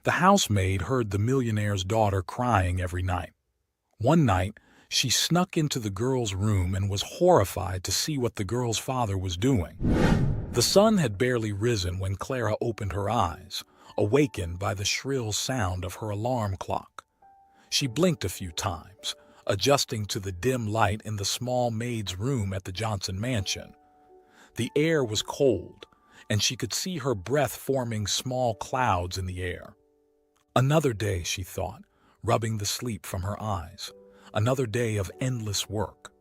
The housemaid heard the millionaire's daughter crying every night. One night, she snuck into the girl's room and was horrified to see what the girl's father was doing. The sun had barely risen when Clara opened her eyes, awakened by the shrill sound of her alarm clock. She blinked a few times, adjusting to the dim light in the small maid's room at the Johnson mansion. The air was cold, and she could see her breath forming small clouds in the air. Another day, she thought, rubbing the sleep from her eyes. Another day of endless work.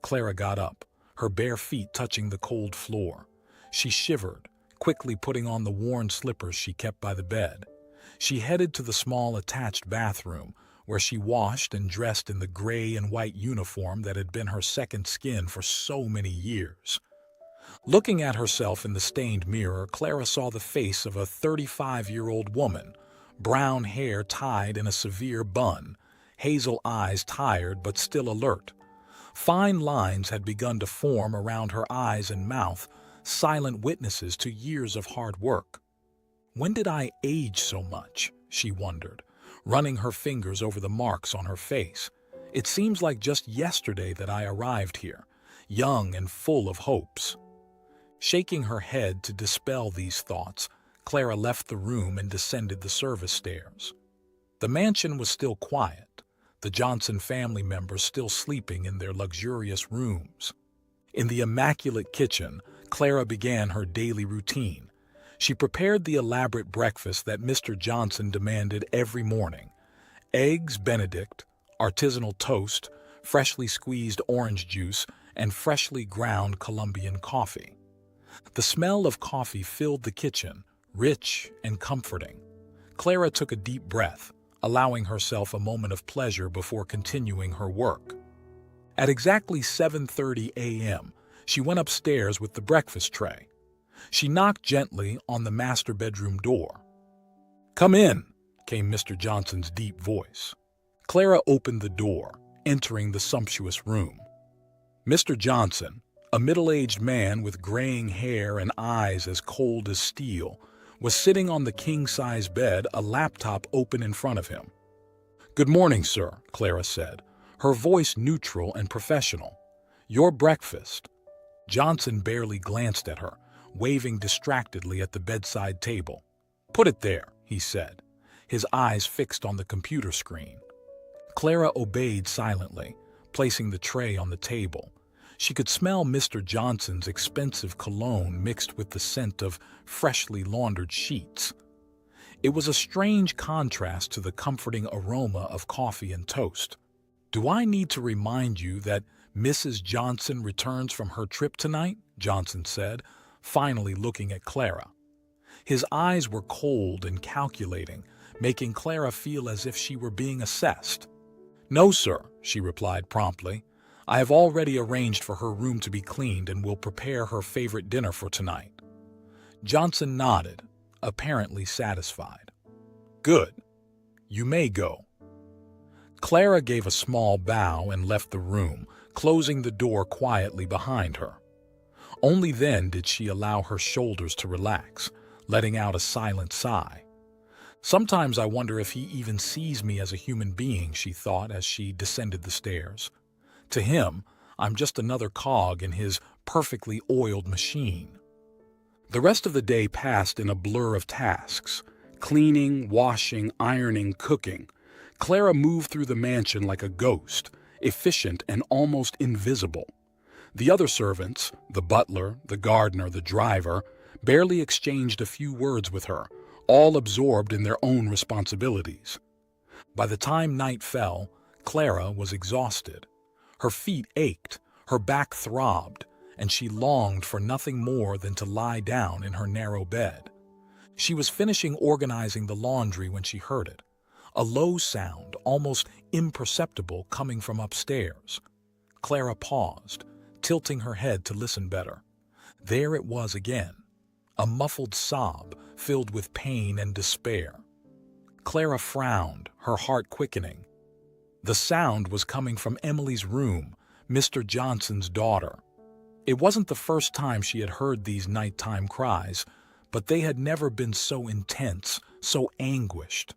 Clara got up, her bare feet touching the cold floor. She shivered, quickly putting on the worn slippers she kept by the bed. She headed to the small attached bathroom, where she washed and dressed in the gray and white uniform that had been her second skin for so many years. Looking at herself in the stained mirror, Clara saw the face of a 35-year-old woman, brown hair tied in a severe bun, hazel eyes tired but still alert. Fine lines had begun to form around her eyes and mouth, silent witnesses to years of hard work. When did I age so much? She wondered, running her fingers over the marks on her face. It seems like just yesterday that I arrived here, young and full of hopes. Shaking her head to dispel these thoughts, Clara left the room and descended the service stairs. The mansion was still quiet, the Johnson family members still sleeping in their luxurious rooms. In the immaculate kitchen, Clara began her daily routine. She prepared the elaborate breakfast that Mr. Johnson demanded every morning: eggs Benedict, artisanal toast, freshly squeezed orange juice, and freshly ground Colombian coffee. The smell of coffee filled the kitchen, rich and comforting. Clara took a deep breath, allowing herself a moment of pleasure before continuing her work. At exactly 7:30 a.m., she went upstairs with the breakfast tray. She knocked gently on the master bedroom door. "Come in," came Mr. Johnson's deep voice. Clara opened the door, entering the sumptuous room. Mr. Johnson, a middle-aged man with graying hair and eyes as cold as steel, was sitting on the king-size bed, a laptop open in front of him. "Good morning, sir," Clara said, her voice neutral and professional. "Your breakfast." Johnson barely glanced at her, waving distractedly at the bedside table. "Put it there," he said, his eyes fixed on the computer screen. Clara obeyed silently, placing the tray on the table. She could smell Mr. Johnson's expensive cologne mixed with the scent of freshly laundered sheets. It was a strange contrast to the comforting aroma of coffee and toast. "Do I need to remind you that Mrs. Johnson returns from her trip tonight?" Johnson said, finally looking at Clara. His eyes were cold and calculating, making Clara feel as if she were being assessed. "No, sir," she replied promptly. "I have already arranged for her room to be cleaned and will prepare her favorite dinner for tonight." Johnson nodded, apparently satisfied. "Good. You may go." Clara gave a small bow and left the room, closing the door quietly behind her. Only then did she allow her shoulders to relax, letting out a silent sigh. "Sometimes I wonder if he even sees me as a human being," she thought as she descended the stairs. "To him, I'm just another cog in his perfectly oiled machine." The rest of the day passed in a blur of tasks: cleaning, washing, ironing, cooking. Clara moved through the mansion like a ghost, efficient and almost invisible. The other servants, the butler, the gardener, the driver, barely exchanged a few words with her, all absorbed in their own responsibilities. By the time night fell, Clara was exhausted. Her feet ached, her back throbbed, and she longed for nothing more than to lie down in her narrow bed. She was finishing organizing the laundry when she heard it, a low sound, almost imperceptible, coming from upstairs. Clara paused, tilting her head to listen better. There it was again, a muffled sob filled with pain and despair. Clara frowned, her heart quickening. The sound was coming from Emily's room, Mr. Johnson's daughter. It wasn't the first time she had heard these nighttime cries, but they had never been so intense, so anguished.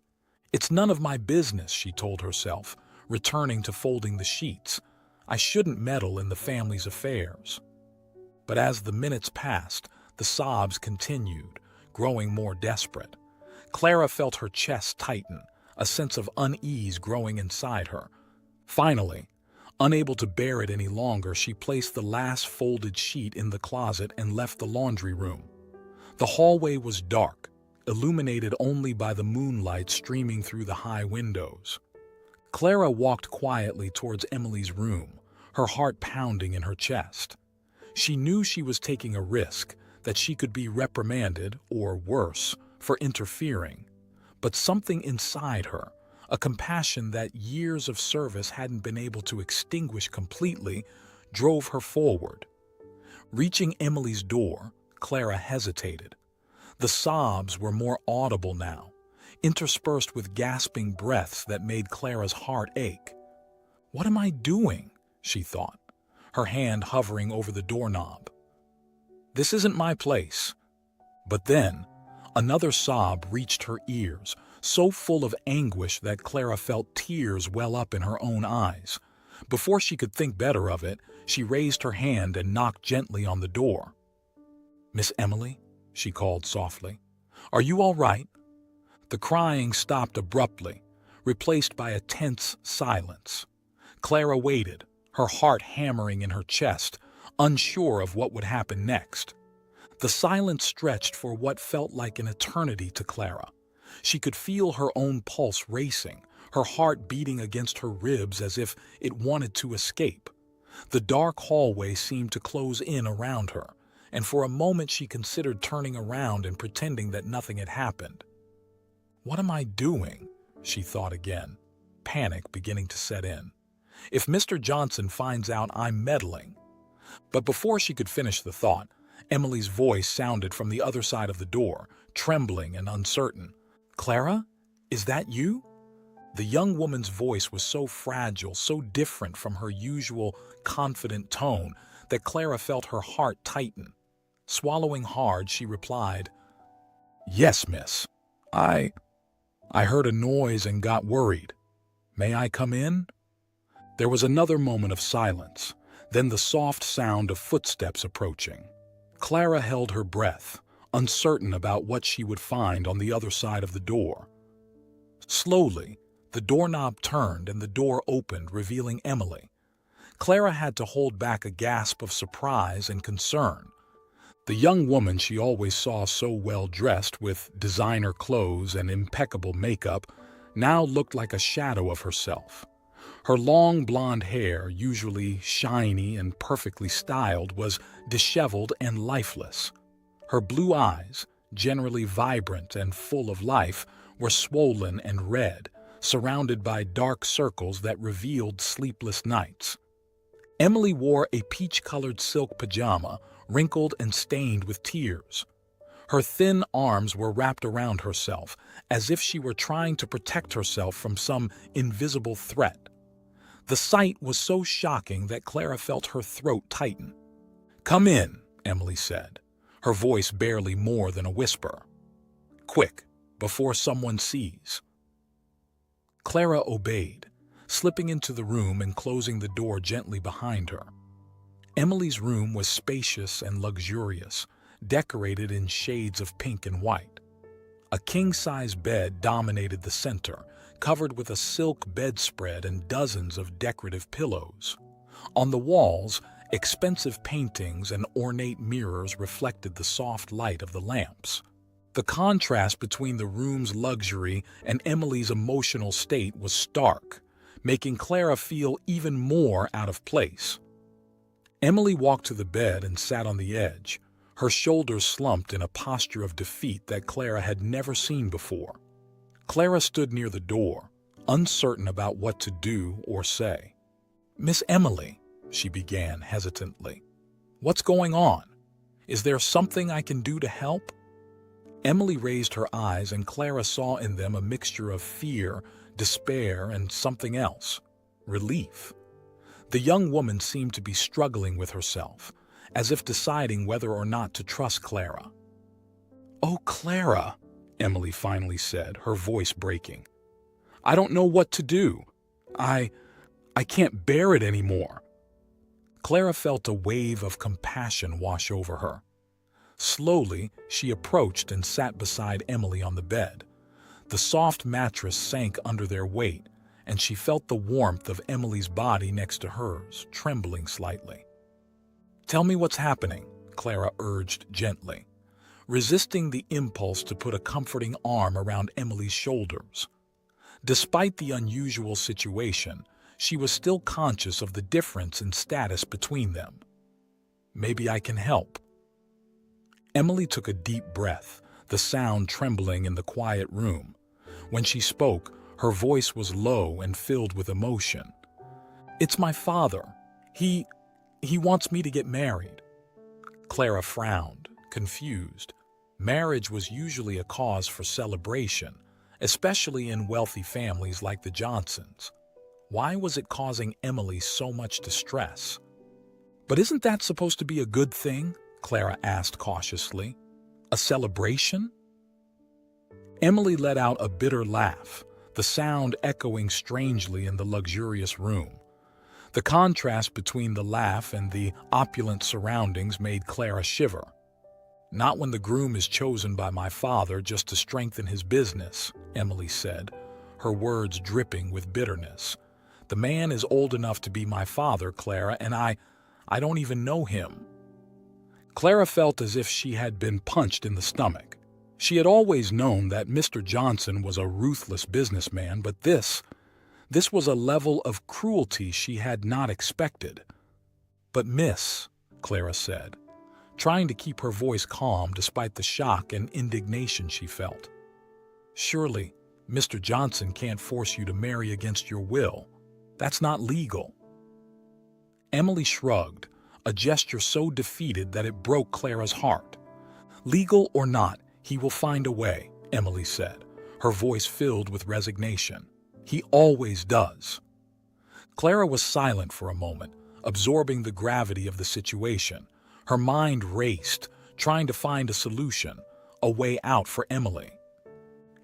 "It's none of my business," she told herself, returning to folding the sheets. "I shouldn't meddle in the family's affairs." But as the minutes passed, the sobs continued, growing more desperate. Clara felt her chest tighten, a sense of unease growing inside her. Finally, unable to bear it any longer, she placed the last folded sheet in the closet and left the laundry room. The hallway was dark, illuminated only by the moonlight streaming through the high windows. Clara walked quietly towards Emily's room, her heart pounding in her chest. She knew she was taking a risk, that she could be reprimanded, or worse, for interfering. But something inside her, a compassion that years of service hadn't been able to extinguish completely, drove her forward. Reaching Emily's door, Clara hesitated. The sobs were more audible now, interspersed with gasping breaths that made Clara's heart ache. "What am I doing?" she thought, her hand hovering over the doorknob. "This isn't my place." But then, another sob reached her ears, so full of anguish that Clara felt tears well up in her own eyes. Before she could think better of it, she raised her hand and knocked gently on the door. "Miss Emily?" she called softly. "Are you all right?" The crying stopped abruptly, replaced by a tense silence. Clara waited, her heart hammering in her chest, unsure of what would happen next. The silence stretched for what felt like an eternity to Clara. She could feel her own pulse racing, her heart beating against her ribs as if it wanted to escape. The dark hallway seemed to close in around her, and for a moment she considered turning around and pretending that nothing had happened. "What am I doing?" she thought again, panic beginning to set in. "If Mr. Johnson finds out I'm meddling." But before she could finish the thought, Emily's voice sounded from the other side of the door, trembling and uncertain. "Clara, is that you?" The young woman's voice was so fragile, so different from her usual confident tone, that Clara felt her heart tighten. Swallowing hard, she replied, "Yes, miss. I heard a noise and got worried. May I come in?" There was another moment of silence, then the soft sound of footsteps approaching. Clara held her breath, uncertain about what she would find on the other side of the door. Slowly, the doorknob turned and the door opened, revealing Emily. Clara had to hold back a gasp of surprise and concern. The young woman she always saw so well dressed with designer clothes and impeccable makeup now looked like a shadow of herself. Her long blonde hair, usually shiny and perfectly styled, was disheveled and lifeless. Her blue eyes, generally vibrant and full of life, were swollen and red, surrounded by dark circles that revealed sleepless nights. Emily wore a peach-colored silk pajama, wrinkled and stained with tears. Her thin arms were wrapped around herself, as if she were trying to protect herself from some invisible threat. The sight was so shocking that Clara felt her throat tighten. "Come in," Emily said, her voice barely more than a whisper. "Quick, before someone sees." Clara obeyed, slipping into the room and closing the door gently behind her. Emily's room was spacious and luxurious, decorated in shades of pink and white. A king-size bed dominated the center, covered with a silk bedspread and dozens of decorative pillows. On the walls, expensive paintings and ornate mirrors reflected the soft light of the lamps. The contrast between the room's luxury and Emily's emotional state was stark, making Clara feel even more out of place. Emily walked to the bed and sat on the edge, her shoulders slumped in a posture of defeat that Clara had never seen before. Clara stood near the door, uncertain about what to do or say. "Miss Emily," she began hesitantly, "what's going on? Is there something I can do to help?" Emily raised her eyes and Clara saw in them a mixture of fear, despair, and something else, relief. The young woman seemed to be struggling with herself, as if deciding whether or not to trust Clara. "Oh, Clara," Emily finally said, her voice breaking. "I don't know what to do. I can't bear it anymore." Clara felt a wave of compassion wash over her. Slowly, she approached and sat beside Emily on the bed. The soft mattress sank under their weight, and she felt the warmth of Emily's body next to hers, trembling slightly. "Tell me what's happening," Clara urged gently, resisting the impulse to put a comforting arm around Emily's shoulders. Despite the unusual situation, she was still conscious of the difference in status between them. "Maybe I can help." Emily took a deep breath, the sound trembling in the quiet room. When she spoke, her voice was low and filled with emotion. "It's my father. He wants me to get married." Clara frowned, confused. Marriage was usually a cause for celebration, especially in wealthy families like the Johnsons. Why was it causing Emily so much distress? "But isn't that supposed to be a good thing?" Clara asked cautiously. "A celebration?" Emily let out a bitter laugh, the sound echoing strangely in the luxurious room. The contrast between the laugh and the opulent surroundings made Clara shiver. "Not when the groom is chosen by my father just to strengthen his business," Emily said, her words dripping with bitterness. "The man is old enough to be my father, Clara, and I don't even know him." Clara felt as if she had been punched in the stomach. She had always known that Mr. Johnson was a ruthless businessman, but this was a level of cruelty she had not expected. "But miss," Clara said, trying to keep her voice calm despite the shock and indignation she felt. "Surely, Mr. Johnson can't force you to marry against your will. That's not legal." Emily shrugged, a gesture so defeated that it broke Clara's heart. "Legal or not, he will find a way," Emily said, her voice filled with resignation. "He always does." Clara was silent for a moment, absorbing the gravity of the situation. Her mind raced, trying to find a solution, a way out for Emily.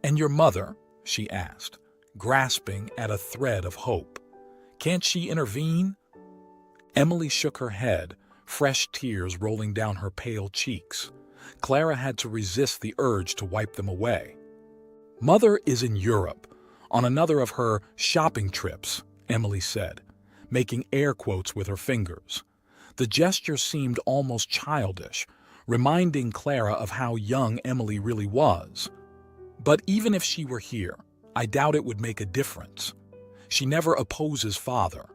"And your mother?" she asked, grasping at a thread of hope. "Can't she intervene?" Emily shook her head, fresh tears rolling down her pale cheeks. Clara had to resist the urge to wipe them away. "Mother is in Europe, on another of her shopping trips," Emily said, making air quotes with her fingers. The gesture seemed almost childish, reminding Clara of how young Emily really was. "But even if she were here, I doubt it would make a difference. She never opposes father."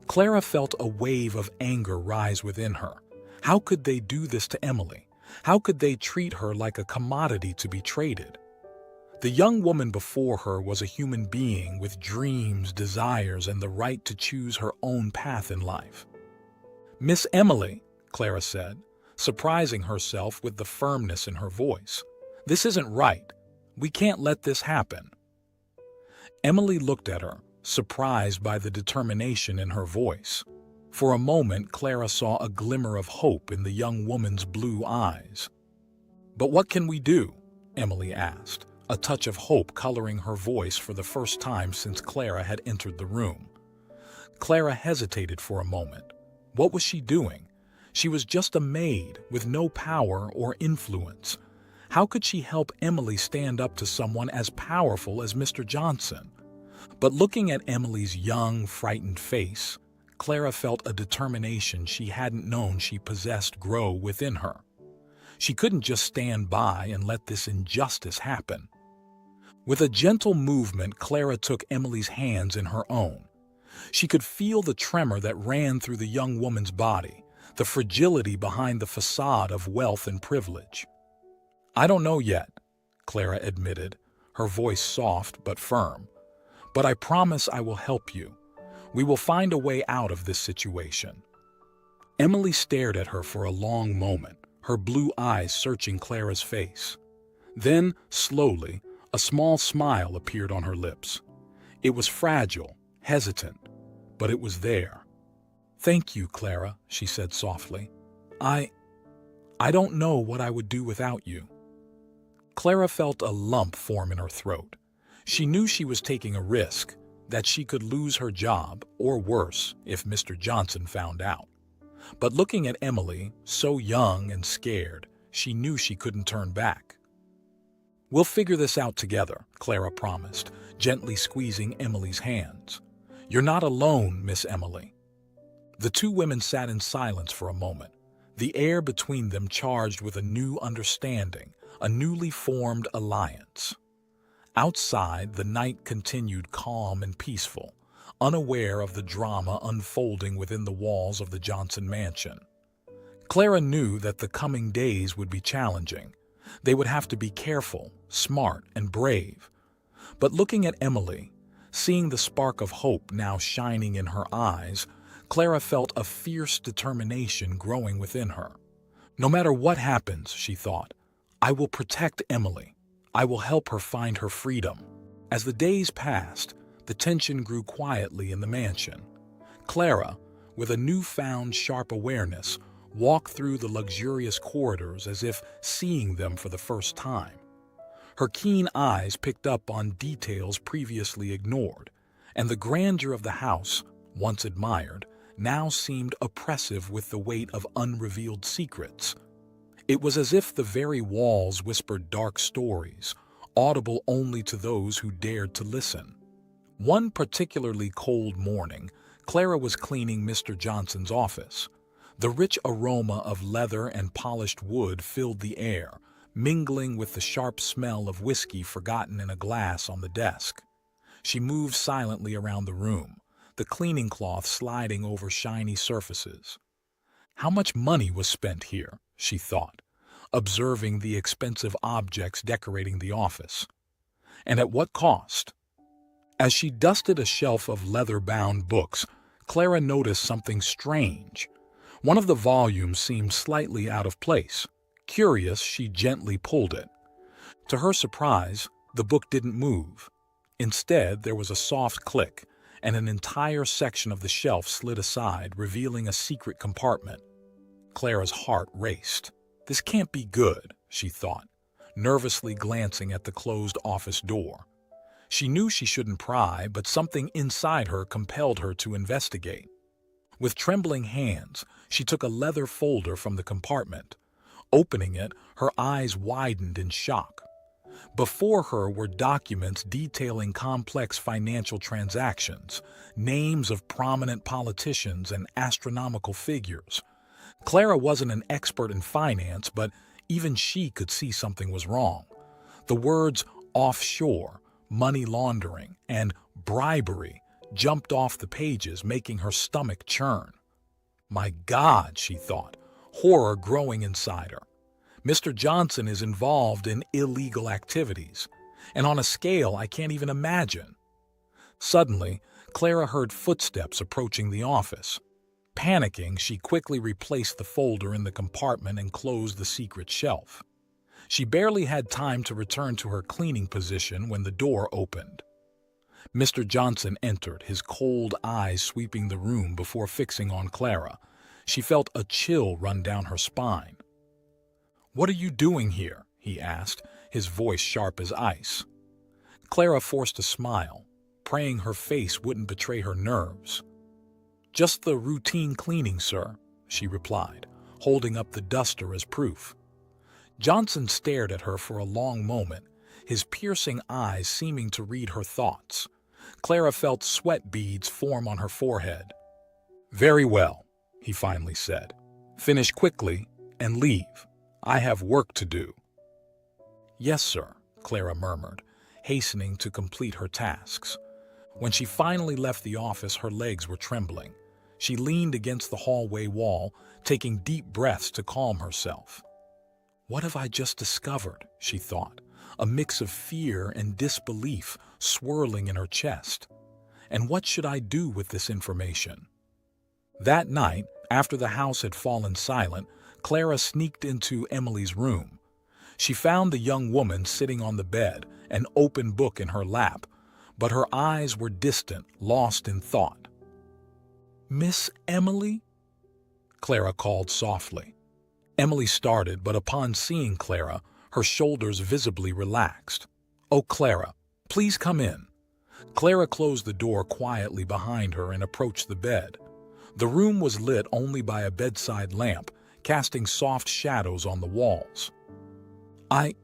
Clara felt a wave of anger rise within her. How could they do this to Emily? How could they treat her like a commodity to be traded? The young woman before her was a human being with dreams, desires, and the right to choose her own path in life. "Miss Emily," Clara said, surprising herself with the firmness in her voice, "this isn't right. We can't let this happen." Emily looked at her, surprised by the determination in her voice. For a moment, Clara saw a glimmer of hope in the young woman's blue eyes. "But what can we do?" Emily asked, a touch of hope coloring her voice for the first time since Clara had entered the room. Clara hesitated for a moment. What was she doing? She was just a maid with no power or influence. How could she help Emily stand up to someone as powerful as Mr. Johnson? But looking at Emily's young, frightened face, Clara felt a determination she hadn't known she possessed grow within her. She couldn't just stand by and let this injustice happen. With a gentle movement, Clara took Emily's hands in her own. She could feel the tremor that ran through the young woman's body, the fragility behind the facade of wealth and privilege. "I don't know yet," Clara admitted, her voice soft but firm. "But I promise I will help you. We will find a way out of this situation." Emily stared at her for a long moment, her blue eyes searching Clara's face. Then, slowly, a small smile appeared on her lips. It was fragile, hesitant, but it was there. "Thank you, Clara," she said softly. I don't know what I would do without you." Clara felt a lump form in her throat. She knew she was taking a risk, that she could lose her job, or worse, if Mr. Johnson found out. But looking at Emily, so young and scared, she knew she couldn't turn back. "We'll figure this out together," Clara promised, gently squeezing Emily's hands. "You're not alone, Miss Emily." The two women sat in silence for a moment, the air between them charged with a new understanding, a newly formed alliance. Outside, the night continued calm and peaceful, unaware of the drama unfolding within the walls of the Johnson mansion. Clara knew that the coming days would be challenging. They would have to be careful, smart, and brave. But looking at Emily, seeing the spark of hope now shining in her eyes, Clara felt a fierce determination growing within her. "No matter what happens," she thought, "I will protect Emily. I will help her find her freedom." As the days passed, the tension grew quietly in the mansion. Clara, with a newfound sharp awareness, walked through the luxurious corridors as if seeing them for the first time. Her keen eyes picked up on details previously ignored, and the grandeur of the house, once admired, now seemed oppressive with the weight of unrevealed secrets. It was as if the very walls whispered dark stories, audible only to those who dared to listen. One particularly cold morning, Clara was cleaning Mr. Johnson's office. The rich aroma of leather and polished wood filled the air, mingling with the sharp smell of whiskey forgotten in a glass on the desk. She moved silently around the room, the cleaning cloth sliding over shiny surfaces. How much money was spent here, she thought, observing the expensive objects decorating the office. And at what cost? As she dusted a shelf of leather-bound books, Clara noticed something strange. One of the volumes seemed slightly out of place. Curious, she gently pulled it. To her surprise, the book didn't move. Instead, there was a soft click, and an entire section of the shelf slid aside, revealing a secret compartment. Clara's heart raced. "This can't be good," she thought, nervously glancing at the closed office door. She knew she shouldn't pry, but something inside her compelled her to investigate. With trembling hands, she took a leather folder from the compartment. Opening it, her eyes widened in shock. Before her were documents detailing complex financial transactions, names of prominent politicians, and astronomical figures. Clara wasn't an expert in finance, but even she could see something was wrong. The words offshore, money laundering, and bribery jumped off the pages, making her stomach churn. My God, she thought, horror growing inside her. Mr. Johnson is involved in illegal activities, and on a scale I can't even imagine. Suddenly, Clara heard footsteps approaching the office. Panicking, she quickly replaced the folder in the compartment and closed the secret shelf. She barely had time to return to her cleaning position when the door opened. Mr. Johnson entered, his cold eyes sweeping the room before fixing on Clara. She felt a chill run down her spine. "What are you doing here?" he asked, his voice sharp as ice. Clara forced a smile, praying her face wouldn't betray her nerves. "Just the routine cleaning, sir," she replied, holding up the duster as proof. Johnson stared at her for a long moment, his piercing eyes seeming to read her thoughts. Clara felt sweat beads form on her forehead. "Very well," he finally said. "Finish quickly and leave. I have work to do." "Yes, sir," Clara murmured, hastening to complete her tasks. When she finally left the office, her legs were trembling. She leaned against the hallway wall, taking deep breaths to calm herself. "What have I just discovered?" she thought, a mix of fear and disbelief swirling in her chest. "And what should I do with this information?" That night, after the house had fallen silent, Clara sneaked into Emily's room. She found the young woman sitting on the bed, an open book in her lap, but her eyes were distant, lost in thought. "Miss Emily?" Clara called softly. Emily started, but upon seeing Clara, her shoulders visibly relaxed. "Oh, Clara, please come in." Clara closed the door quietly behind her and approached the bed. The room was lit only by a bedside lamp, casting soft shadows on the walls. I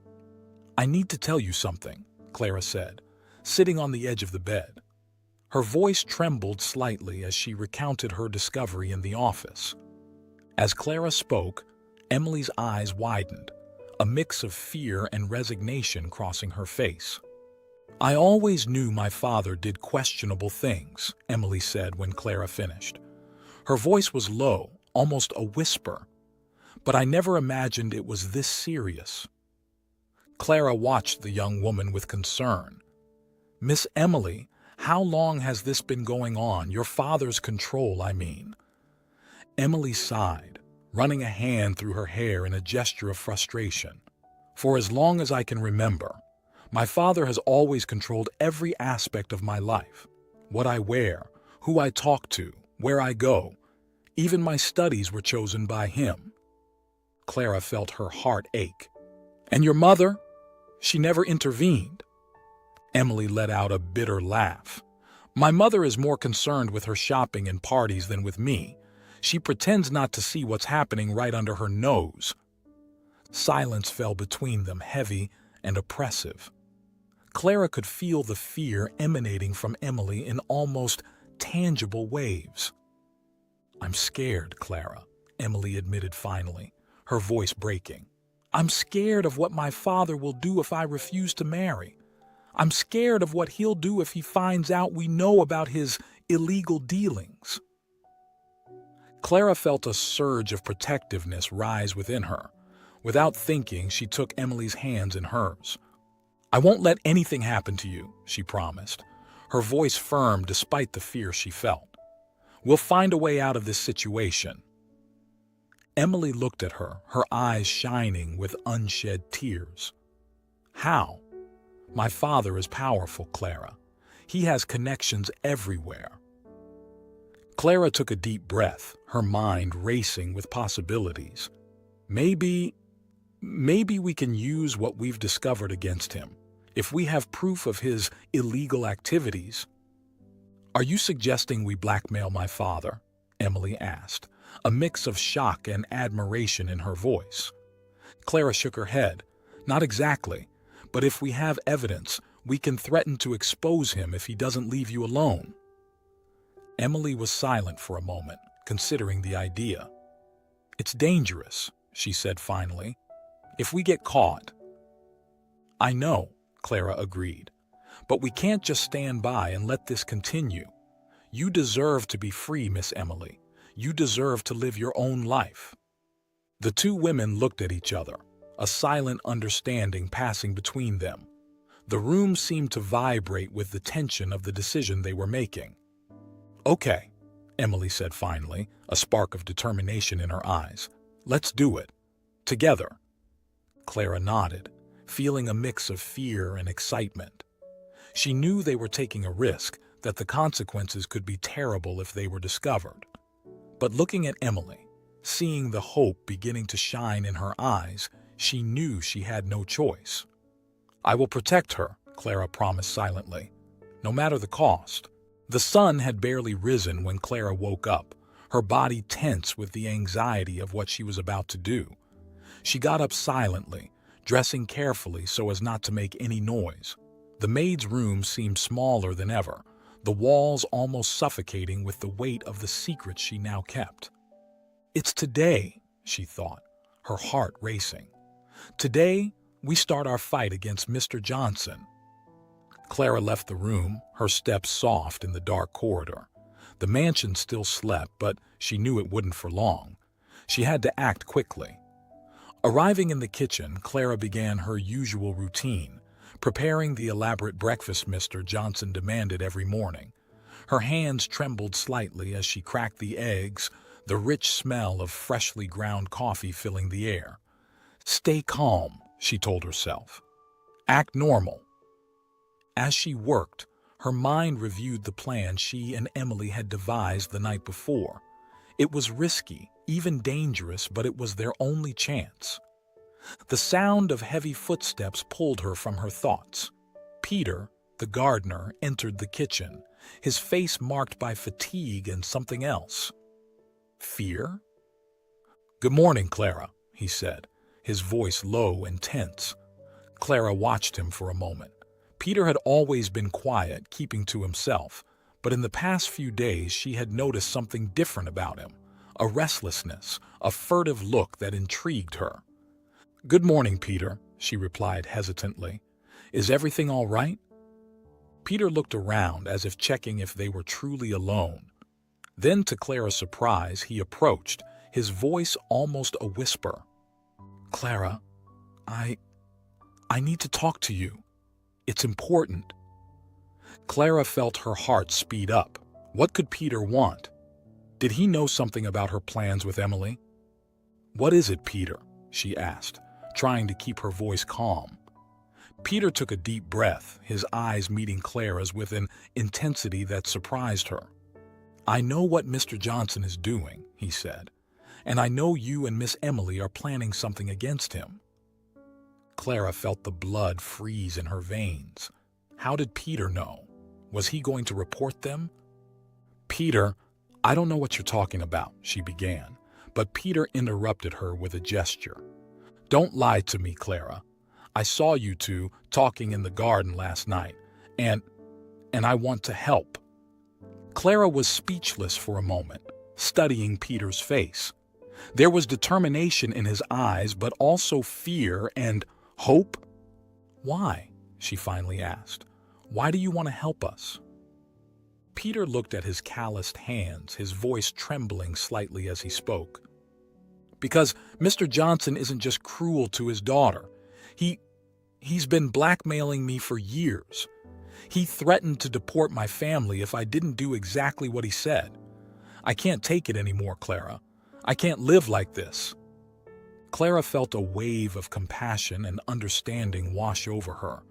need to tell you something," Clara said, sitting on the edge of the bed. Her voice trembled slightly as she recounted her discovery in the office. As Clara spoke, Emily's eyes widened, a mix of fear and resignation crossing her face. "I always knew my father did questionable things," Emily said when Clara finished. Her voice was low, almost a whisper, "but I never imagined it was this serious." Clara watched the young woman with concern. "Miss Emily, how long has this been going on? Your father's control, I mean." Emily sighed, running a hand through her hair in a gesture of frustration. "For as long as I can remember, my father has always controlled every aspect of my life. What I wear, who I talk to, where I go. Even my studies were chosen by him." Clara felt her heart ache. "And your mother? She never intervened." Emily let out a bitter laugh. "My mother is more concerned with her shopping and parties than with me. She pretends not to see what's happening right under her nose." Silence fell between them, heavy and oppressive. Clara could feel the fear emanating from Emily in almost tangible waves. "I'm scared, Clara," Emily admitted finally, her voice breaking. "I'm scared of what my father will do if I refuse to marry. I'm scared of what he'll do if he finds out we know about his illegal dealings." Clara felt a surge of protectiveness rise within her. Without thinking, she took Emily's hands in hers. "I won't let anything happen to you," she promised, her voice firm despite the fear she felt. "We'll find a way out of this situation." Emily looked at her, her eyes shining with unshed tears. "How?" "My father is powerful, Clara. He has connections everywhere." Clara took a deep breath, her mind racing with possibilities. Maybe we can use what we've discovered against him, if we have proof of his illegal activities." "Are you suggesting we blackmail my father?" Emily asked, a mix of shock and admiration in her voice. Clara shook her head. "Not exactly, but if we have evidence, we can threaten to expose him if he doesn't leave you alone." Emily was silent for a moment, considering the idea. "It's dangerous," she said finally. "If we get caught—" "I know," Clara agreed, "but we can't just stand by and let this continue. You deserve to be free, Miss Emily. You deserve to live your own life." The two women looked at each other, a silent understanding passing between them. The room seemed to vibrate with the tension of the decision they were making. "Okay," Emily said finally, a spark of determination in her eyes. "Let's do it. Together." Clara nodded, feeling a mix of fear and excitement. She knew they were taking a risk, that the consequences could be terrible if they were discovered. But looking at Emily, seeing the hope beginning to shine in her eyes, she knew she had no choice. "I will protect her," Clara promised silently, "no matter the cost." The sun had barely risen when Clara woke up, her body tense with the anxiety of what she was about to do. She got up silently, dressing carefully so as not to make any noise. The maid's room seemed smaller than ever, the walls almost suffocating with the weight of the secrets she now kept. "It's today," she thought, her heart racing. "Today, we start our fight against Mr. Johnson." Clara left the room, her steps soft in the dark corridor. The mansion still slept, but she knew it wouldn't for long. She had to act quickly. Arriving in the kitchen, Clara began her usual routine, preparing the elaborate breakfast Mr. Johnson demanded every morning. Her hands trembled slightly as she cracked the eggs, the rich smell of freshly ground coffee filling the air. "Stay calm," she told herself. "Act normal." As she worked, her mind reviewed the plan she and Emily had devised the night before. It was risky, even dangerous, but it was their only chance. The sound of heavy footsteps pulled her from her thoughts. Peter, the gardener, entered the kitchen, his face marked by fatigue and something else. Fear? "Good morning, Clara," he said, his voice low and tense. Clara watched him for a moment. Peter had always been quiet, keeping to himself, but in the past few days she had noticed something different about him, a restlessness, a furtive look that intrigued her. "Good morning, Peter," she replied hesitantly. "Is everything all right?" Peter looked around as if checking if they were truly alone. Then, to Clara's surprise, he approached, his voice almost a whisper. "Clara, I need to talk to you. It's important." Clara felt her heart speed up. What could Peter want? Did he know something about her plans with Emily? "What is it, Peter?" she asked, trying to keep her voice calm. Peter took a deep breath, his eyes meeting Clara's with an intensity that surprised her. "I know what Mr. Johnson is doing," he said, "and I know you and Miss Emily are planning something against him." Clara felt the blood freeze in her veins. How did Peter know? Was he going to report them? "Peter, I don't know what you're talking about," she began, but Peter interrupted her with a gesture. "Don't lie to me, Clara. I saw you two talking in the garden last night, and I want to help." Clara was speechless for a moment, studying Peter's face. There was determination in his eyes, but also fear and hope. "Why?" she finally asked. "Why do you want to help us?" Peter looked at his calloused hands, his voice trembling slightly as he spoke. "Because Mr. Johnson isn't just cruel to his daughter. He's been blackmailing me for years. He threatened to deport my family if I didn't do exactly what he said. I can't take it anymore, Clara. I can't live like this." Clara felt a wave of compassion and understanding wash over her.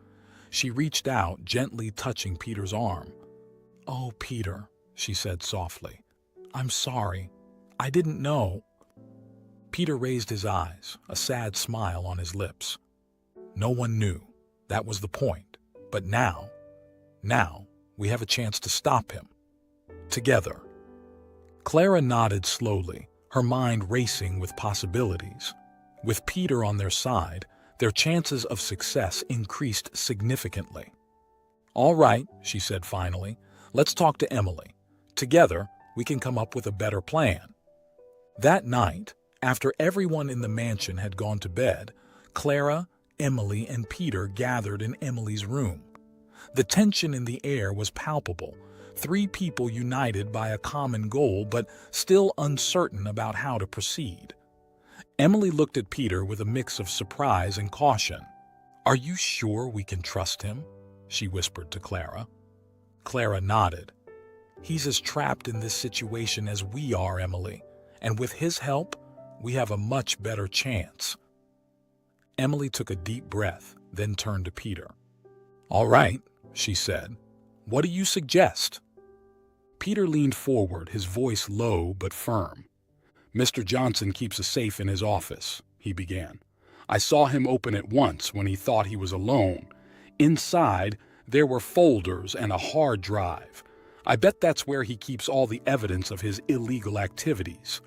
She reached out, gently touching Peter's arm. "Oh, Peter," she said softly. "I'm sorry. I didn't know." Peter raised his eyes, a sad smile on his lips. No one knew. That was the point. But now, we have a chance to stop him. Together. Clara nodded slowly, her mind racing with possibilities. With Peter on their side, their chances of success increased significantly. "All right," she said finally, "let's talk to Emily. Together, we can come up with a better plan." That night, after everyone in the mansion had gone to bed, Clara, Emily, and Peter gathered in Emily's room. The tension in the air was palpable, three people united by a common goal but still uncertain about how to proceed. Emily looked at Peter with a mix of surprise and caution. "Are you sure we can trust him?" she whispered to Clara. Clara nodded. "He's as trapped in this situation as we are, Emily, and with his help, we have a much better chance." Emily took a deep breath, then turned to Peter. "All right," she said. "What do you suggest?" Peter leaned forward, his voice low but firm. "Mr. Johnson keeps a safe in his office," he began. "I saw him open it once when he thought he was alone. Inside, there were folders and a hard drive. I bet that's where he keeps all the evidence of his illegal activities."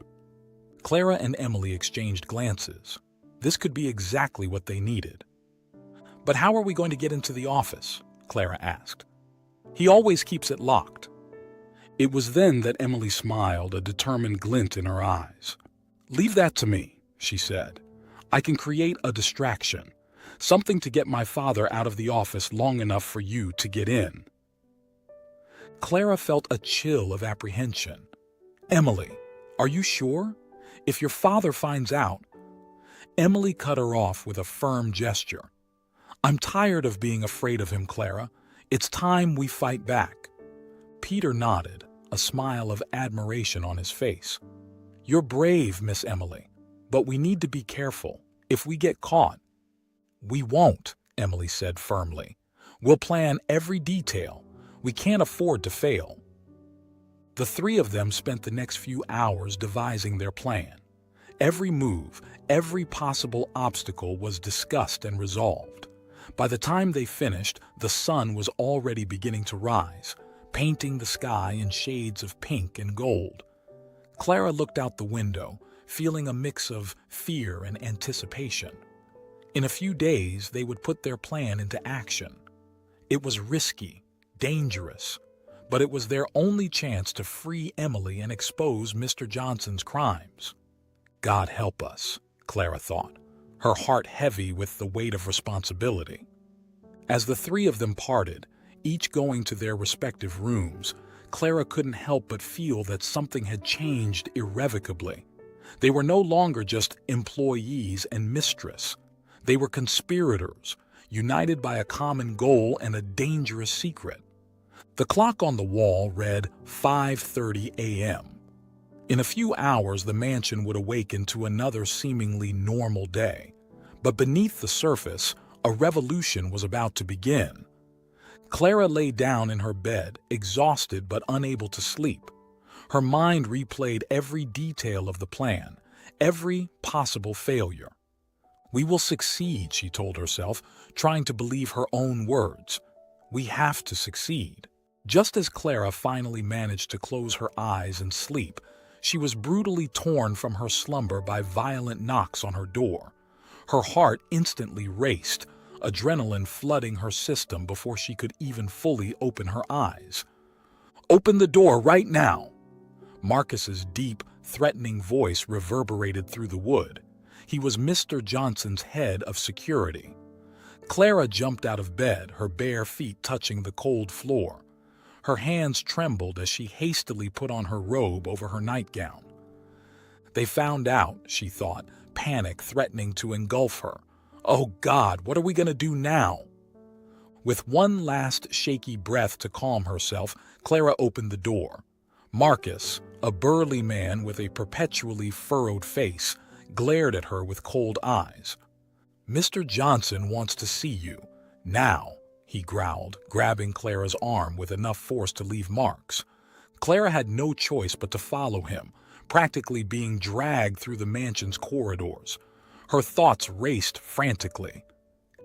Clara and Emily exchanged glances. This could be exactly what they needed. "But how are we going to get into the office?" Clara asked. "He always keeps it locked." It was then that Emily smiled, a determined glint in her eyes. "Leave that to me," she said. "I can create a distraction, something to get my father out of the office long enough for you to get in." Clara felt a chill of apprehension. "Emily, are you sure? If your father finds out—" Emily cut her off with a firm gesture. "I'm tired of being afraid of him, Clara. It's time we fight back." Peter nodded, a smile of admiration on his face. "You're brave, Miss Emily, but we need to be careful. If we get caught—" "We won't," Emily said firmly. "We'll plan every detail. We can't afford to fail." The three of them spent the next few hours devising their plan. Every move, every possible obstacle was discussed and resolved. By the time they finished, the sun was already beginning to rise, painting the sky in shades of pink and gold. Clara looked out the window, feeling a mix of fear and anticipation. In a few days, they would put their plan into action. It was risky, dangerous, but it was their only chance to free Emily and expose Mr. Johnson's crimes. God help us, Clara thought, her heart heavy with the weight of responsibility. As the three of them parted, each going to their respective rooms, Clara couldn't help but feel that something had changed irrevocably. They were no longer just employees and mistress. They were conspirators, united by a common goal and a dangerous secret. The clock on the wall read 5:30 a.m. In a few hours, the mansion would awaken to another seemingly normal day. But beneath the surface, a revolution was about to begin. Clara lay down in her bed, exhausted but unable to sleep. Her mind replayed every detail of the plan, every possible failure. "We will succeed," she told herself, trying to believe her own words. "We have to succeed." Just as Clara finally managed to close her eyes and sleep, she was brutally torn from her slumber by violent knocks on her door. Her heart instantly raced, adrenaline flooding her system before she could even fully open her eyes. "Open the door right now!" Marcus's deep, threatening voice reverberated through the wood. He was Mr. Johnson's head of security. Clara jumped out of bed, her bare feet touching the cold floor. Her hands trembled as she hastily put on her robe over her nightgown. They found out, she thought, panic threatening to engulf her. Oh God, what are we going to do now? With one last shaky breath to calm herself, Clara opened the door. Marcus, a burly man with a perpetually furrowed face, glared at her with cold eyes. "Mr. Johnson wants to see you. Now," he growled, grabbing Clara's arm with enough force to leave marks. Clara had no choice but to follow him, practically being dragged through the mansion's corridors. Her thoughts raced frantically.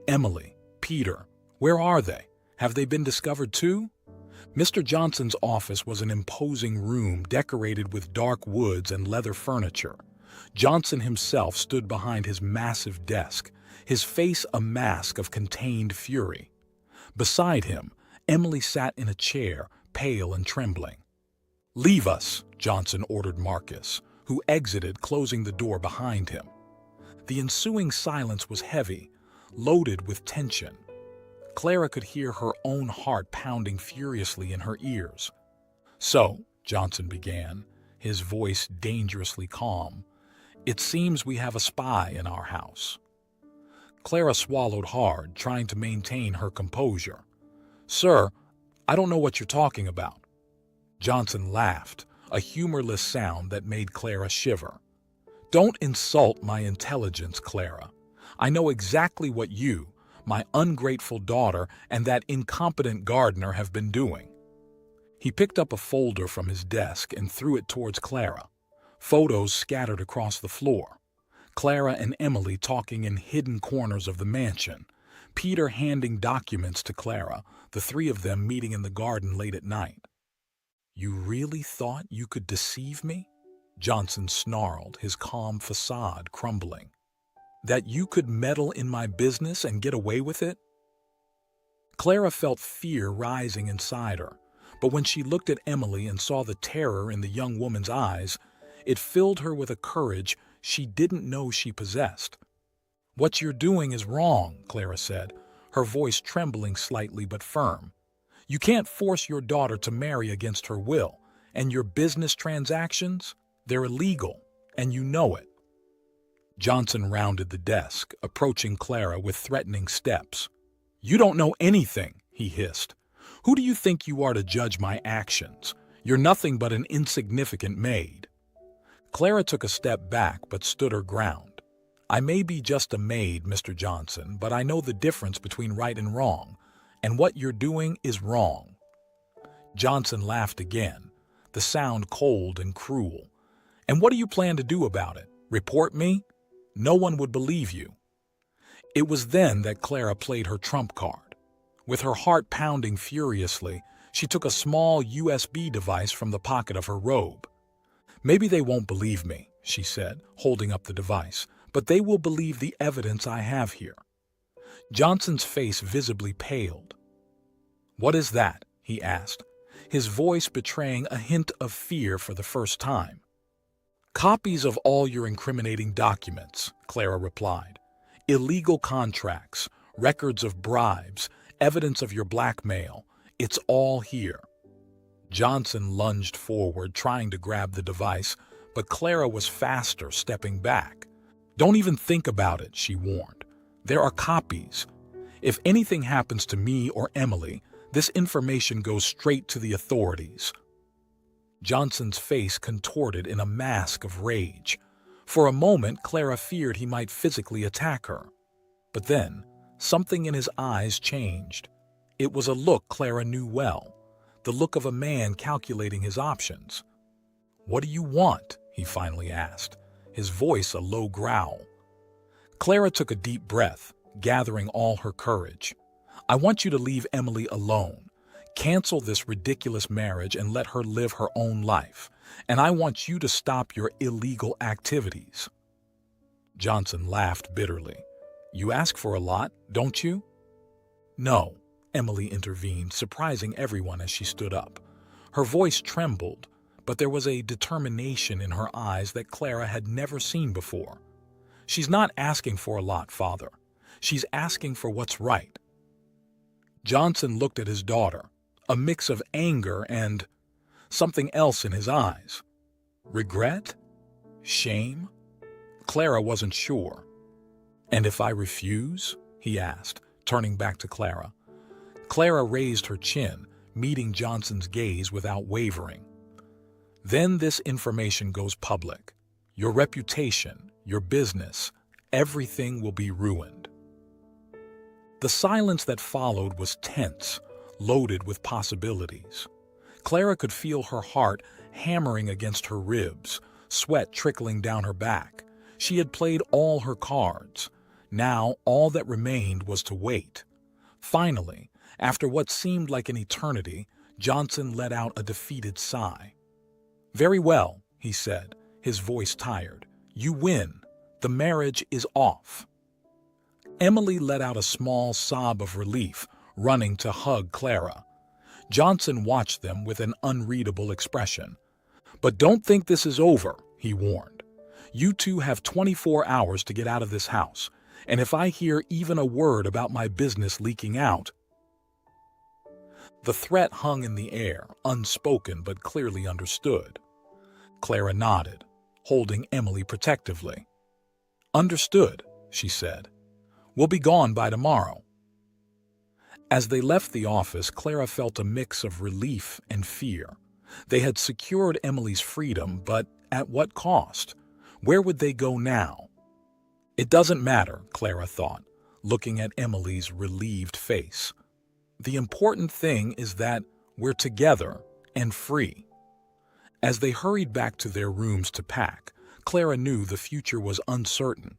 Emily, Peter, where are they? Have they been discovered too? Mr. Johnson's office was an imposing room decorated with dark woods and leather furniture. Johnson himself stood behind his massive desk, his face a mask of contained fury. Beside him, Emily sat in a chair, pale and trembling. "Leave us," Johnson ordered Marcus, who exited, closing the door behind him. The ensuing silence was heavy, loaded with tension. Clara could hear her own heart pounding furiously in her ears. "So," Johnson began, his voice dangerously calm, "it seems we have a spy in our house." Clara swallowed hard, trying to maintain her composure. "Sir, I don't know what you're talking about." Johnson laughed, a humorless sound that made Clara shiver. "Don't insult my intelligence, Clara. I know exactly what you, my ungrateful daughter, and that incompetent gardener have been doing." He picked up a folder from his desk and threw it towards Clara. Photos scattered across the floor. Clara and Emily talking in hidden corners of the mansion. Peter handing documents to Clara, the three of them meeting in the garden late at night. "You really thought you could deceive me?" Johnson snarled, his calm facade crumbling. "That you could meddle in my business and get away with it?" Clara felt fear rising inside her, but when she looked at Emily and saw the terror in the young woman's eyes, it filled her with a courage she didn't know she possessed. "What you're doing is wrong," Clara said, her voice trembling slightly but firm. "You can't force your daughter to marry against her will, and your business transactions, they're illegal, and you know it." Johnson rounded the desk, approaching Clara with threatening steps. "You don't know anything," he hissed. "Who do you think you are to judge my actions? You're nothing but an insignificant maid." Clara took a step back but stood her ground. "I may be just a maid, Mr. Johnson, but I know the difference between right and wrong, and what you're doing is wrong." Johnson laughed again, the sound cold and cruel. "And what do you plan to do about it? Report me? No one would believe you. It was then that Clara played her trump card. With her heart pounding furiously, she took a small USB device from the pocket of her robe. Maybe they won't believe me, she said, holding up the device, but they will believe the evidence I have here. Johnson's face visibly paled. What is that? He asked, his voice betraying a hint of fear for the first time. Copies of all your incriminating documents, Clara replied. Illegal contracts, records of bribes, evidence of your blackmail. It's all here. Johnson lunged forward, trying to grab the device, but Clara was faster, stepping back. Don't even think about it, she warned. There are copies. If anything happens to me or Emily, this information goes straight to the authorities. Johnson's face contorted in a mask of rage. For a moment, Clara feared he might physically attack her. But then, something in his eyes changed. It was a look Clara knew well, the look of a man calculating his options. What do you want? He finally asked, his voice a low growl. Clara took a deep breath, gathering all her courage. I want you to leave Emily alone. Cancel this ridiculous marriage and let her live her own life. And I want you to stop your illegal activities. Johnson laughed bitterly. You ask for a lot, don't you? No, Emily intervened, surprising everyone as she stood up. Her voice trembled, but there was a determination in her eyes that Clara had never seen before. She's not asking for a lot, Father. She's asking for what's right. Johnson looked at his daughter, a mix of anger and something else in his eyes. Regret? Shame? Clara wasn't sure. And if I refuse? He asked, turning back to Clara. Clara raised her chin, meeting Johnson's gaze without wavering. Then this information goes public. Your reputation, your business, everything will be ruined. The silence that followed was tense, loaded with possibilities. Clara could feel her heart hammering against her ribs, sweat trickling down her back. She had played all her cards. Now all that remained was to wait. Finally, after what seemed like an eternity, Johnson let out a defeated sigh. Very well, he said, his voice tired. You win. The marriage is off. Emily let out a small sob of relief, running to hug Clara. Johnson watched them with an unreadable expression. But don't think this is over, he warned. You two have 24 hours to get out of this house, and if I hear even a word about my business leaking out... The threat hung in the air, unspoken but clearly understood. Clara nodded, holding Emily protectively. Understood, she said. We'll be gone by tomorrow. As they left the office, Clara felt a mix of relief and fear. They had secured Emily's freedom, but at what cost? Where would they go now? It doesn't matter, Clara thought, looking at Emily's relieved face. The important thing is that we're together and free. As they hurried back to their rooms to pack, Clara knew the future was uncertain.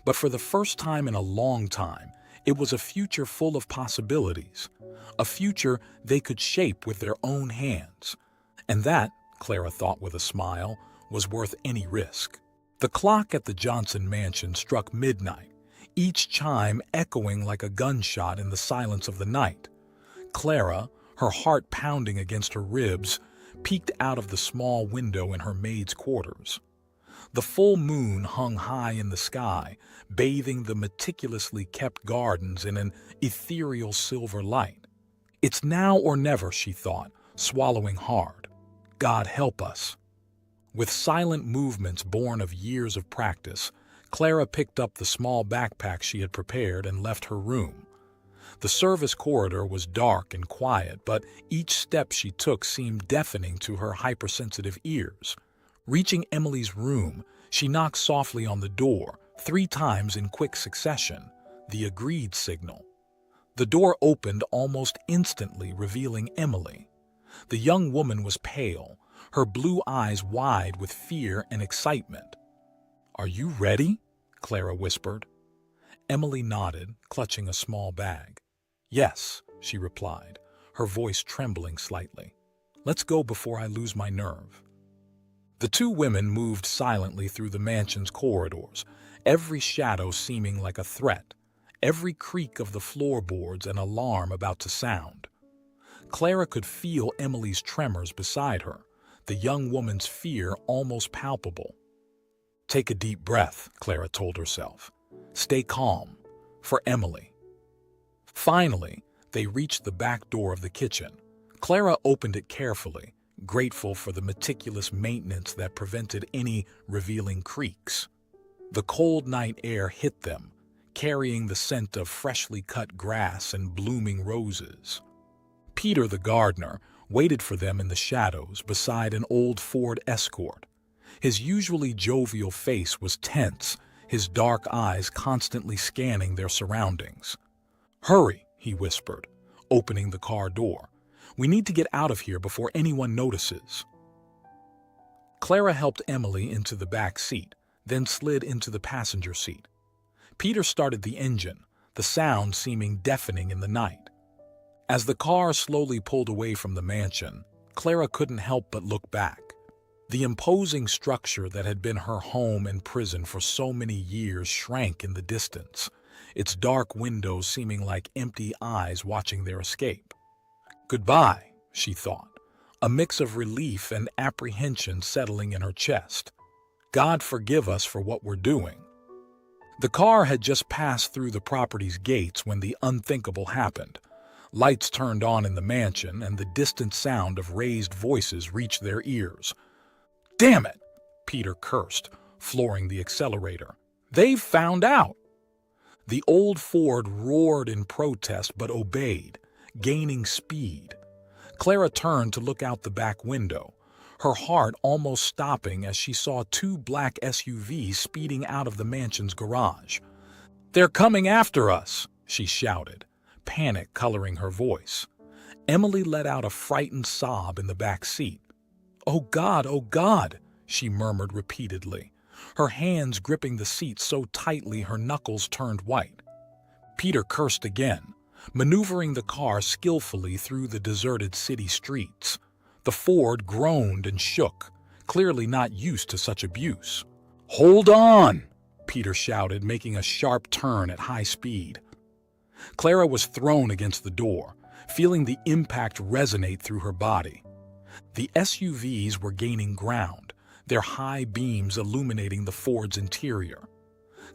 But for the first time in a long time, it was a future full of possibilities, a future they could shape with their own hands. And that, Clara thought with a smile, was worth any risk. The clock at the Johnson mansion struck midnight, each chime echoing like a gunshot in the silence of the night. Clara, her heart pounding against her ribs, peeked out of the small window in her maid's quarters. The full moon hung high in the sky, bathing the meticulously kept gardens in an ethereal silver light. It's now or never, she thought, swallowing hard. God help us. With silent movements born of years of practice, Clara picked up the small backpack she had prepared and left her room. The service corridor was dark and quiet, but each step she took seemed deafening to her hypersensitive ears. Reaching Emily's room, she knocked softly on the door, 3 times in quick succession, the agreed signal. The door opened almost instantly, revealing Emily. The young woman was pale, her blue eyes wide with fear and excitement. "Are you ready?" Clara whispered. Emily nodded, clutching a small bag. "Yes," she replied, her voice trembling slightly. "Let's go before I lose my nerve." The two women moved silently through the mansion's corridors, every shadow seeming like a threat, every creak of the floorboards an alarm about to sound. Clara could feel Emily's tremors beside her, the young woman's fear almost palpable. "Take a deep breath," Clara told herself. "Stay calm. For Emily." Finally, they reached the back door of the kitchen. Clara opened it carefully, grateful for the meticulous maintenance that prevented any revealing creaks. The cold night air hit them, carrying the scent of freshly cut grass and blooming roses. Peter, the gardener, waited for them in the shadows beside an old Ford Escort. His usually jovial face was tense, his dark eyes constantly scanning their surroundings. "Hurry," he whispered, opening the car door. "We need to get out of here before anyone notices." Clara helped Emily into the back seat, then slid into the passenger seat. Peter started the engine, the sound seeming deafening in the night. As the car slowly pulled away from the mansion, Clara couldn't help but look back. The imposing structure that had been her home and prison for so many years shrank in the distance, its dark windows seeming like empty eyes watching their escape. "Goodbye," she thought, a mix of relief and apprehension settling in her chest. "God forgive us for what we're doing." The car had just passed through the property's gates when the unthinkable happened. Lights turned on in the mansion, and the distant sound of raised voices reached their ears. "Damn it!" Peter cursed, flooring the accelerator. "They've found out!" The old Ford roared in protest but obeyed, gaining speed. Clara turned to look out the back window, her heart almost stopping as she saw two black SUVs speeding out of the mansion's garage. "They're coming after us!" she shouted, panic coloring her voice. Emily let out a frightened sob in the back seat. "Oh God," she murmured repeatedly, her hands gripping the seat so tightly her knuckles turned white. Peter cursed again, maneuvering the car skillfully through the deserted city streets. The Ford groaned and shook, clearly not used to such abuse. "Hold on!" Peter shouted, making a sharp turn at high speed. Clara was thrown against the door, feeling the impact resonate through her body. The SUVs were gaining ground, their high beams illuminating the Ford's interior.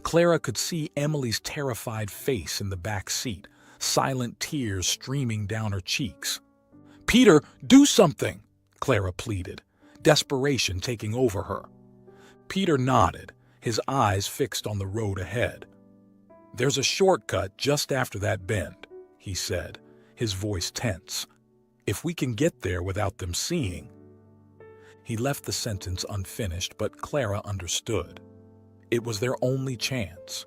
Clara could see Emily's terrified face in the back seat, silent tears streaming down her cheeks. "Peter, do something!" Clara pleaded, desperation taking over her. Peter nodded, his eyes fixed on the road ahead. "There's a shortcut just after that bend," he said, his voice tense. "If we can get there without them seeing." He left the sentence unfinished, but Clara understood. It was their only chance.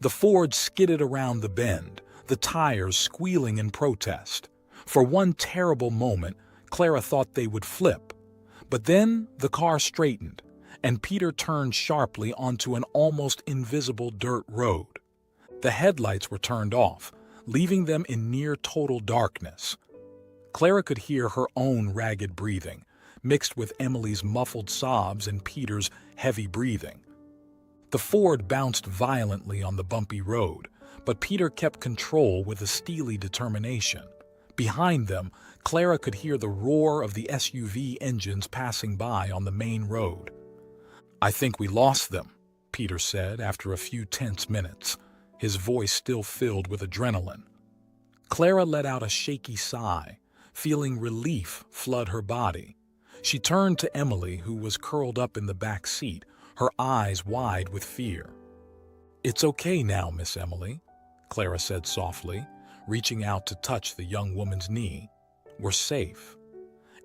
The Ford skidded around the bend, the tires squealing in protest. For one terrible moment, Clara thought they would flip. But then the car straightened, and Peter turned sharply onto an almost invisible dirt road. The headlights were turned off, leaving them in near total darkness. Clara could hear her own ragged breathing, mixed with Emily's muffled sobs and Peter's heavy breathing. The Ford bounced violently on the bumpy road, but Peter kept control with a steely determination. Behind them, Clara could hear the roar of the SUV engines passing by on the main road. "I think we lost them," Peter said after a few tense minutes, his voice still filled with adrenaline. Clara let out a shaky sigh, feeling relief flood her body. She turned to Emily, who was curled up in the back seat, her eyes wide with fear. "It's okay now, Miss Emily," Clara said softly, reaching out to touch the young woman's knee. "We're safe."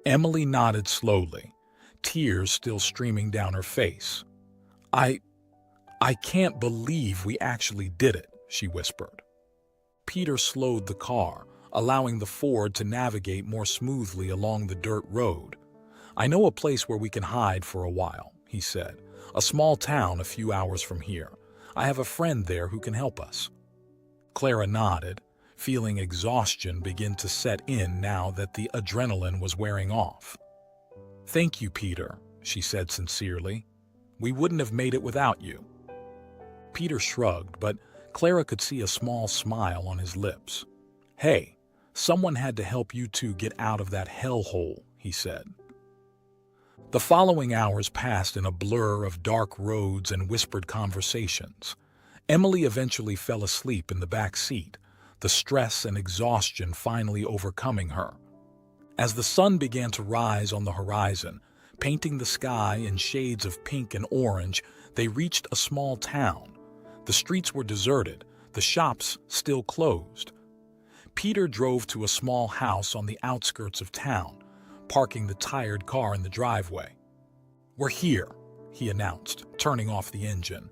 Emily nodded slowly, tears still streaming down her face. I can't believe we actually did it," she whispered. Peter slowed the car, allowing the Ford to navigate more smoothly along the dirt road. "I know a place where we can hide for a while," he said, A small town a few hours from here. I have a friend there who can help us." Clara nodded, feeling exhaustion begin to set in now that the adrenaline was wearing off. "Thank you, Peter," she said sincerely. "We wouldn't have made it without you." Peter shrugged, but Clara could see a small smile on his lips. "Hey, someone had to help you two get out of that hellhole," he said. The following hours passed in a blur of dark roads and whispered conversations. Emily eventually fell asleep in the back seat, the stress and exhaustion finally overcoming her. As the sun began to rise on the horizon, painting the sky in shades of pink and orange, they reached a small town. The streets were deserted, the shops still closed. Peter drove to a small house on the outskirts of town, parking the tired car in the driveway. "We're here," he announced, turning off the engine.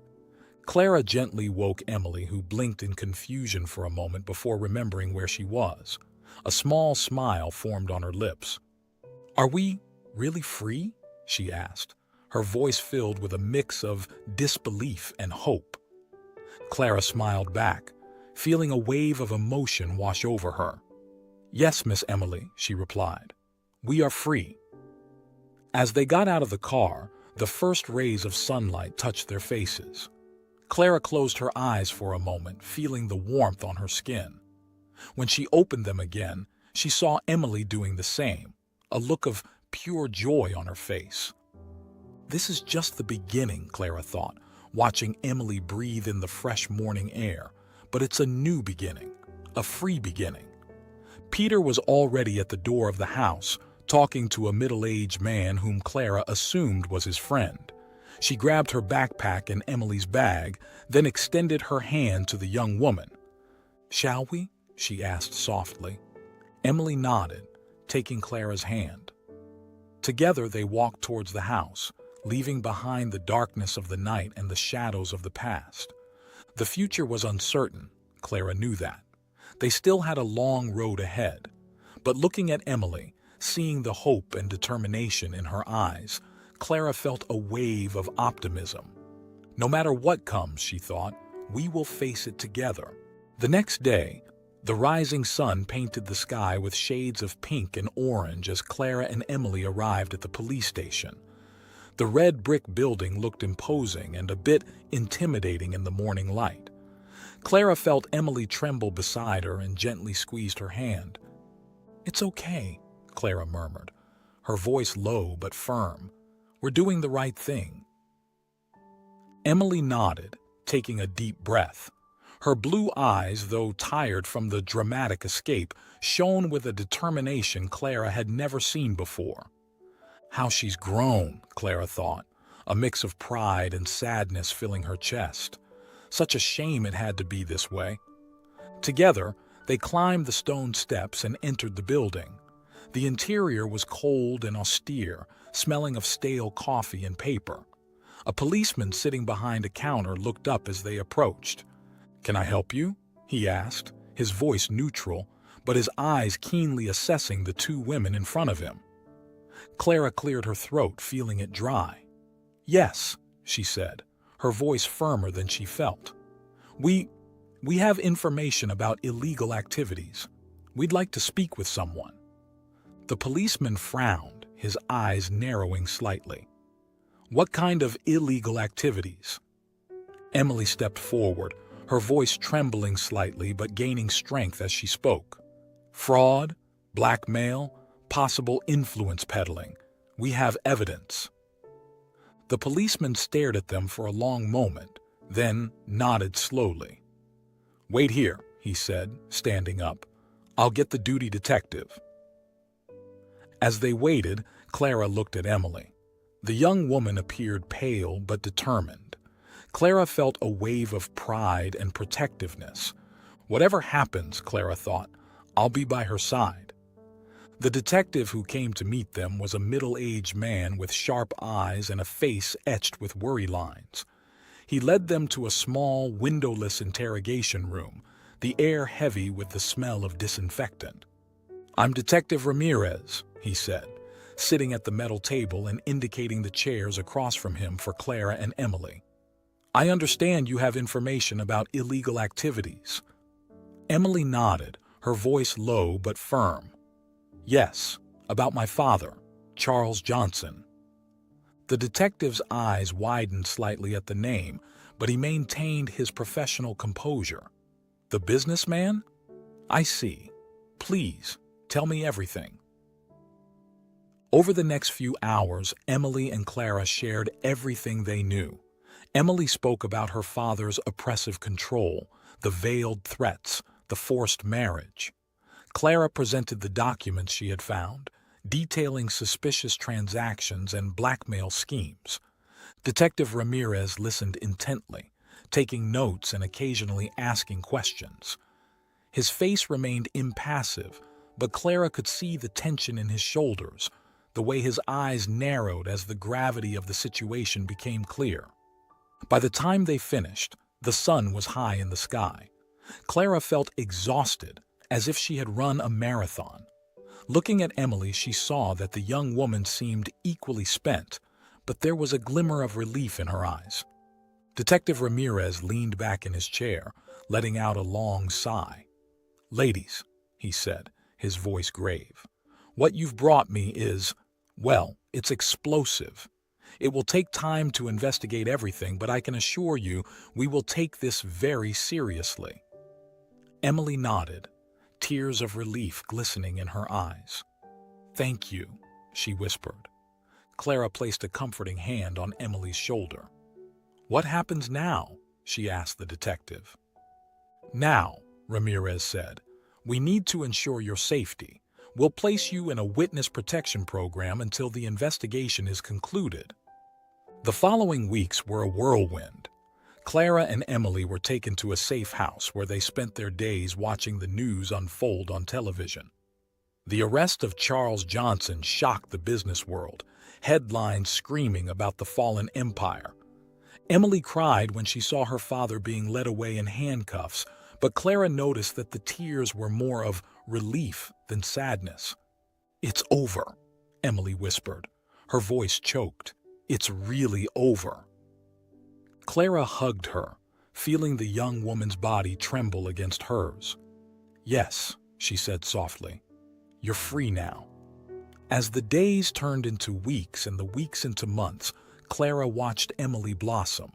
Clara gently woke Emily, who blinked in confusion for a moment before remembering where she was. A small smile formed on her lips. "Are we really free?" she asked, her voice filled with a mix of disbelief and hope. Clara smiled back, feeling a wave of emotion wash over her. "Yes, Miss Emily," she replied. "We are free." As they got out of the car, the first rays of sunlight touched their faces. Clara closed her eyes for a moment, feeling the warmth on her skin. When she opened them again, she saw Emily doing the same, a look of pure joy on her face. This is just the beginning, Clara thought, watching Emily breathe in the fresh morning air. But it's a new beginning, a free beginning. Peter was already at the door of the house, talking to a middle-aged man whom Clara assumed was his friend. She grabbed her backpack and Emily's bag, then extended her hand to the young woman. "Shall we?" she asked softly. Emily nodded, taking Clara's hand. Together they walked towards the house, leaving behind the darkness of the night and the shadows of the past. The future was uncertain, Clara knew that. They still had a long road ahead. But looking at Emily, seeing the hope and determination in her eyes, Clara felt a wave of optimism. No matter what comes, she thought, we will face it together. The next day, the rising sun painted the sky with shades of pink and orange as Clara and Emily arrived at the police station. The red brick building looked imposing and a bit intimidating in the morning light. Clara felt Emily tremble beside her and gently squeezed her hand. "It's okay," Clara murmured, her voice low but firm. "We're doing the right thing." Emily nodded, taking a deep breath. Her blue eyes, though tired from the dramatic escape, shone with a determination Clara had never seen before. How she's grown, Clara thought, a mix of pride and sadness filling her chest. Such a shame it had to be this way. Together, they climbed the stone steps and entered the building. The interior was cold and austere, smelling of stale coffee and paper. A policeman sitting behind a counter looked up as they approached. "Can I help you?" he asked, his voice neutral, but his eyes keenly assessing the two women in front of him. Clara cleared her throat, feeling it dry. "Yes," she said, her voice firmer than she felt. We have information about illegal activities. We'd like to speak with someone." The policeman frowned, his eyes narrowing slightly. "What kind of illegal activities?" Emily stepped forward, her voice trembling slightly but gaining strength as she spoke. "Fraud, blackmail, possible influence peddling. We have evidence." The policeman stared at them for a long moment, then nodded slowly. "Wait here," he said, standing up. "I'll get the duty detective." As they waited, Clara looked at Emily. The young woman appeared pale but determined. Clara felt a wave of pride and protectiveness. Whatever happens, Clara thought, I'll be by her side. The detective who came to meet them was a middle-aged man with sharp eyes and a face etched with worry lines. He led them to a small, windowless interrogation room, the air heavy with the smell of disinfectant. "I'm Detective Ramirez," he said, sitting at the metal table and indicating the chairs across from him for Clara and Emily. "I understand you have information about illegal activities." Emily nodded, her voice low but firm. "Yes, about my father, Charles Johnson." The detective's eyes widened slightly at the name, but he maintained his professional composure. "The businessman? I see. Please, tell me everything." Over the next few hours, Emily and Clara shared everything they knew. Emily spoke about her father's oppressive control, the veiled threats, the forced marriage. Clara presented the documents she had found, detailing suspicious transactions and blackmail schemes. Detective Ramirez listened intently, taking notes and occasionally asking questions. His face remained impassive, but Clara could see the tension in his shoulders, the way his eyes narrowed as the gravity of the situation became clear. By the time they finished, the sun was high in the sky. Clara felt exhausted, as if she had run a marathon. Looking at Emily, she saw that the young woman seemed equally spent, but there was a glimmer of relief in her eyes. Detective Ramirez leaned back in his chair, letting out a long sigh. "Ladies," he said, his voice grave, "what you've brought me is, well, it's explosive. It will take time to investigate everything, but I can assure you we will take this very seriously." Emily nodded, tears of relief glistening in her eyes. "Thank you," she whispered. Clara placed a comforting hand on Emily's shoulder. "What happens now?" she asked the detective. "Now," Ramirez said, "we need to ensure your safety. We'll place you in a witness protection program until the investigation is concluded." The following weeks were a whirlwind. Clara and Emily were taken to a safe house where they spent their days watching the news unfold on television. The arrest of Charles Johnson shocked the business world, headlines screaming about the fallen empire. Emily cried when she saw her father being led away in handcuffs, but Clara noticed that the tears were more of relief than sadness. "It's over," Emily whispered, her voice choked. "It's really over." Clara hugged her, feeling the young woman's body tremble against hers. "Yes," she said softly, "you're free now." As the days turned into weeks and the weeks into months, Clara watched Emily blossom.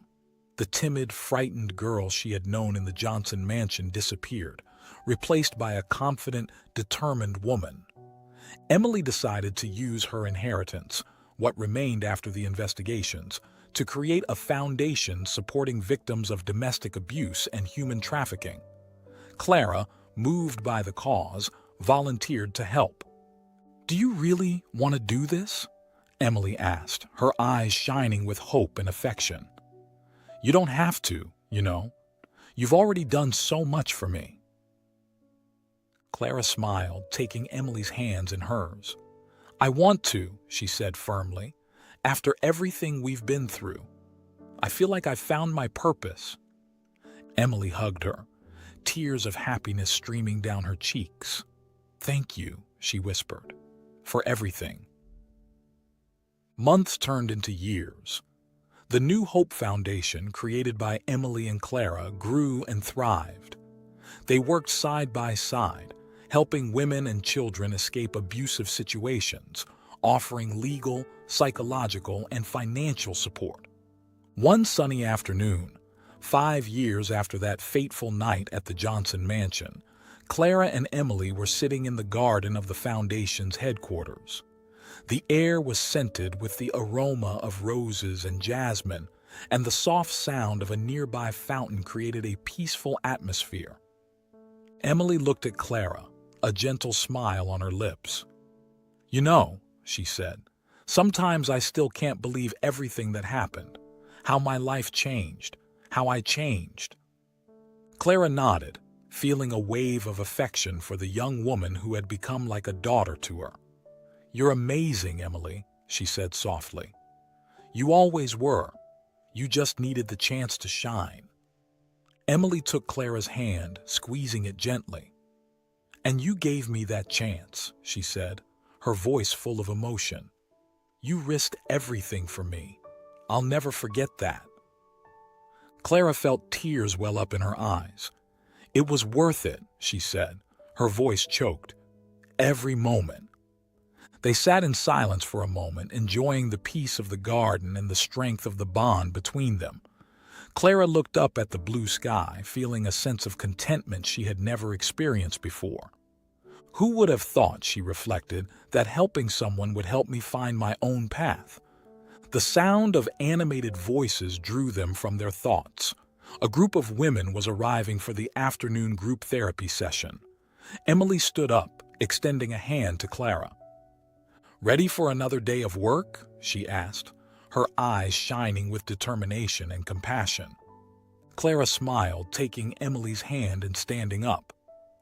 The timid, frightened girl she had known in the Johnson mansion disappeared, replaced by a confident, determined woman. Emily decided to use her inheritance, what remained after the investigations, to create a foundation supporting victims of domestic abuse and human trafficking. Clara, moved by the cause, volunteered to help. "Do you really want to do this?" Emily asked, her eyes shining with hope and affection. "You don't have to, you know. You've already done so much for me." Clara smiled, taking Emily's hands in hers. "I want to," she said firmly. "After everything we've been through, I feel like I've found my purpose." Emily hugged her, tears of happiness streaming down her cheeks. "Thank you," she whispered, "for everything." Months turned into years. The New Hope Foundation, created by Emily and Clara, grew and thrived. They worked side by side, helping women and children escape abusive situations, offering legal, psychological, and financial support. One sunny afternoon, 5 years after that fateful night at the Johnson mansion, Clara and Emily were sitting in the garden of the foundation's headquarters. The air was scented with the aroma of roses and jasmine, and the soft sound of a nearby fountain created a peaceful atmosphere. Emily looked at Clara, a gentle smile on her lips. "You know," she said, "sometimes I still can't believe everything that happened, how my life changed, how I changed." Clara nodded, feeling a wave of affection for the young woman who had become like a daughter to her. "You're amazing, Emily," she said softly. "You always were. You just needed the chance to shine." Emily took Clara's hand, squeezing it gently. "And you gave me that chance," she said, her voice full of emotion. You risked everything for me. I'll never forget that." Clara felt tears well up in her eyes. "It was worth it," she said, her voice choked. "Every moment." They sat in silence for a moment, enjoying the peace of the garden and the strength of the bond between them. Clara looked up at the blue sky, feeling a sense of contentment she had never experienced before. Who would have thought, she reflected, that helping someone would help me find my own path? The sound of animated voices drew them from their thoughts. A group of women was arriving for the afternoon group therapy session. Emily stood up, extending a hand to Clara. "Ready for another day of work?" she asked, her eyes shining with determination and compassion. Clara smiled, taking Emily's hand and standing up.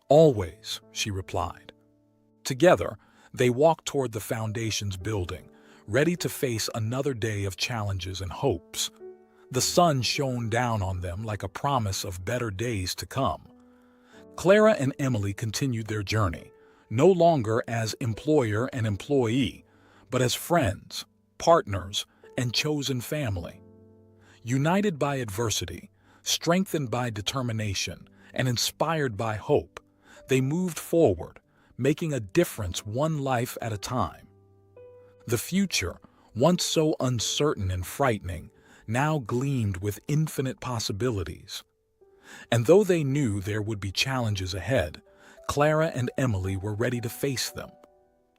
"Always," she replied. Together, they walked toward the Foundation's building, ready to face another day of challenges and hopes. The sun shone down on them like a promise of better days to come. Clara and Emily continued their journey, no longer as employer and employee, but as friends, partners, and chosen family. United by adversity, strengthened by determination, and inspired by hope, they moved forward, making a difference one life at a time. The future, once so uncertain and frightening, now gleamed with infinite possibilities. And though they knew there would be challenges ahead, Clara and Emily were ready to face them,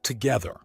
together.